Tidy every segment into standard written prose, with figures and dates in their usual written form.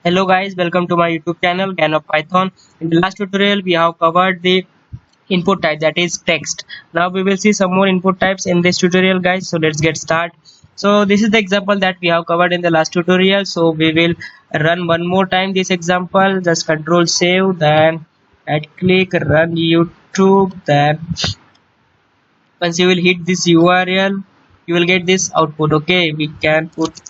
Hello guys, welcome to my YouTube channel Gan of Python. In the last tutorial we have covered the input type, that is text. Now we will see some more input types in this tutorial guys, so let's get started. So this is the example that we have covered in the last tutorial, so we will run one more time this example. Just control save, then right click, run YouTube. Then once you will hit this URL, you will get this output. Okay, we can put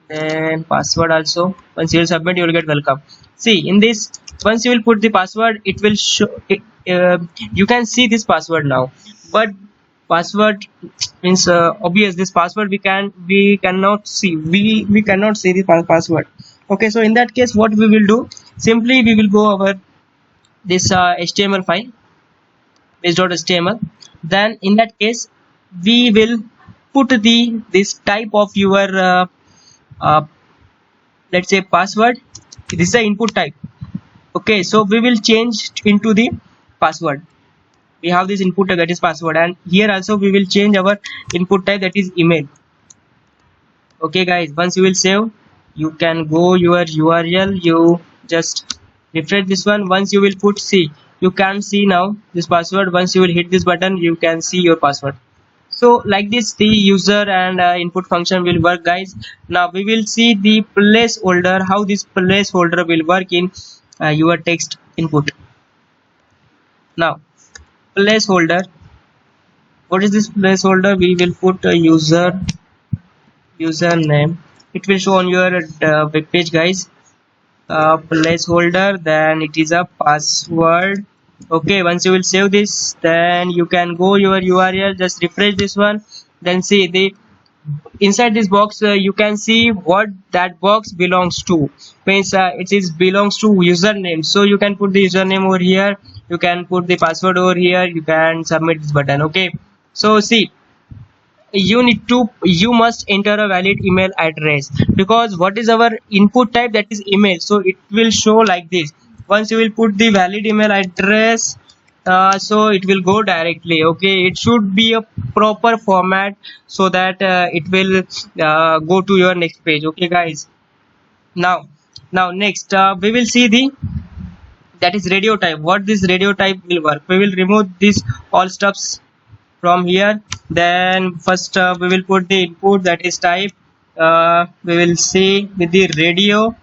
then password also. Once you will submit, you will get welcome. See, in this, once you will put the password, it will show it. You can see this password now, but password means obvious. This password we cannot see. We cannot see the password. Okay, so in that case, what we will do, simply we will go over this HTML file, this.html. Then in that case, we will put the this type of your uh, let's say password. This is the input type. Okay, so we will change into the password. We have this input type, that is password, and here also we will change our input type, that is email. Okay guys, once you will save, you can go your URL, you just refresh this one. Once you will put, see, you can see now this password. Once you will hit this button, you can see your password. So like this the user and input function will work guys. Now we will see the placeholder, how this placeholder will work in your text input. Now placeholder, what is this placeholder? We will put a username. It will show on your web page guys. Placeholder, then it is a password. Okay, once you will save this, then you can go your URL, just refresh this one. Then see the inside this box, you can see what that box belongs to. Means it is belongs to username, so you can put the username over here, you can put the password over here, you can submit this button. Okay, so see, you must enter a valid email address, because what is our input type, that is email, so it will show like this. Once you will put the valid email address, so it will go directly. Okay, it should be a proper format, so that it will go to your next page. Okay guys, now next we will see the, that is radio type. What this radio type will work, we will remove this all stuffs from here. Then first we will put the input, that is type. We will see with the radio.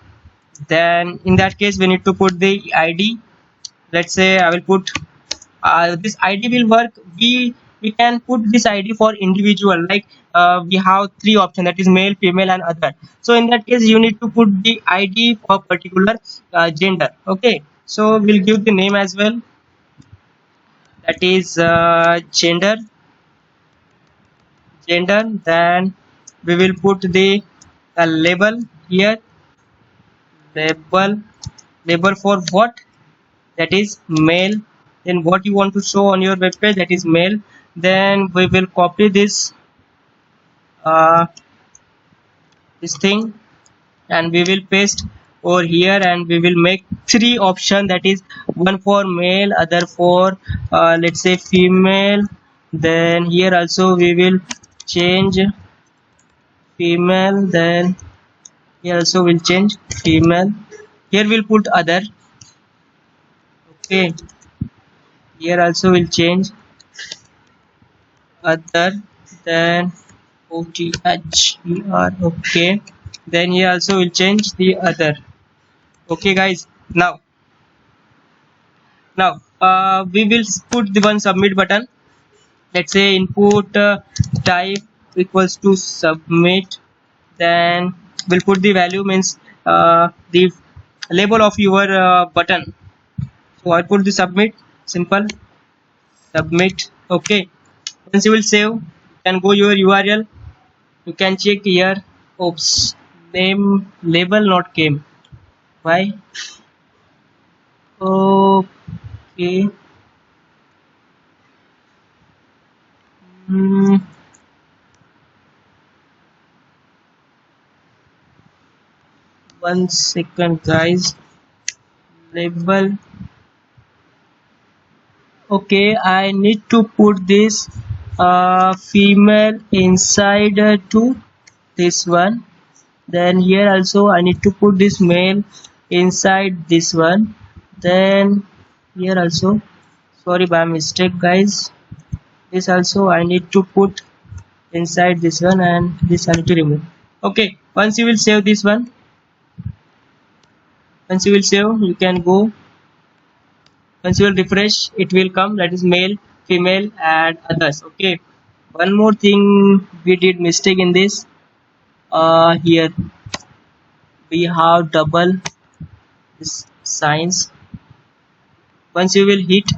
Then in that case we need to put the ID. Let's say I will put this ID will work. We can put this ID for individual, like we have three options, that is male, female and other. So in that case you need to put the ID for particular gender. Okay, so we'll give the name as well, that is gender. Then we will put the label here. Label for what, that is male. Then what you want to show on your web page, that is male. Then we will copy uh, this thing, and we will paste over here, and we will make three option, that is one for male, other for let's say female. Then here also we will change female. Then here also will change female. Here we'll put other. Okay, here also will change other. Then OTHER. Okay, then here also will change the other. Okay guys, now we will put the one submit button. Let's say input type equals to submit. Then we'll put the value, means the label of your button. So I put the submit, simple submit. Okay, once you will save, you can go your URL, you can check here. Oops, name label not came, why? Okay. Hmm. One second guys, label. Okay, I need to put this female inside to this one. Then here also I need to put this mail inside this one. Then here also, sorry by mistake guys, this also I need to put inside this one, and this I need to remove. Okay, once you will save this one, once you will save, you can go. Once you will refresh, it will come, that is male, female and others. Okay, one more thing we did mistake in this. Here we have double this signs. Once you will hit,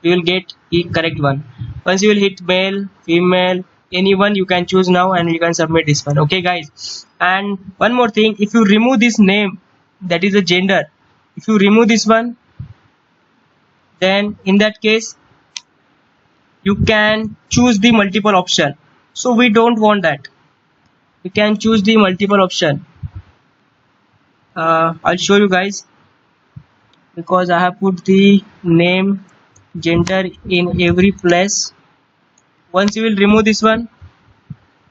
you will get the correct one. Once you will hit male, female, anyone you can choose now, and you can submit this one. Okay guys, and one more thing, if you remove this name, that is a gender, if you remove this one, then in that case you can choose the multiple option. So we don't want that. We can choose the multiple option. I'll show you guys, because I have put the name, gender in every place. Once you will remove this one,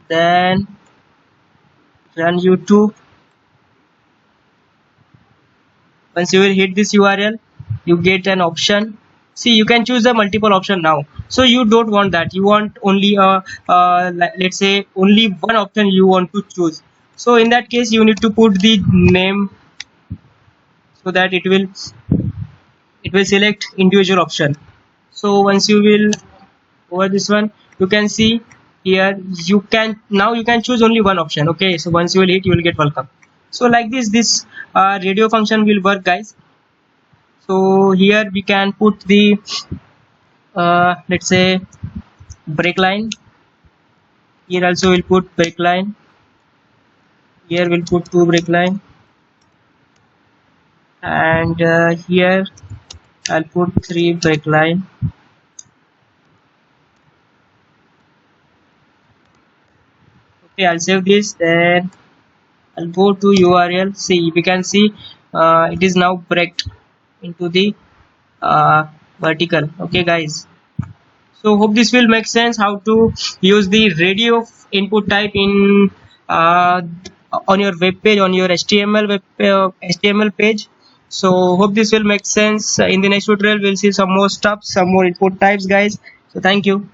then run YouTube. Once you will hit this URL, you get an option. See, you can choose the multiple option now. So you don't want that, you want only let's say only one option you want to choose. So in that case you need to put the name, so that it will select individual option. So once you will over this one, you can see here, you can now you can choose only one option. Okay, so once you will hit, you will get welcome. So like this radio function will work guys. So here we can put the let's say break line. Here also we'll put break line. Here we'll put 2 break line, and here I'll put 3 break line. Okay, I'll save this, then I'll go to URL. See, we can see it is now breaked into the vertical. Okay guys, so hope this will make sense how to use the radio input type in on your web page, on your HTML page. So hope this will make sense. In the next tutorial we'll see some more stuff, some more input types guys. So thank you.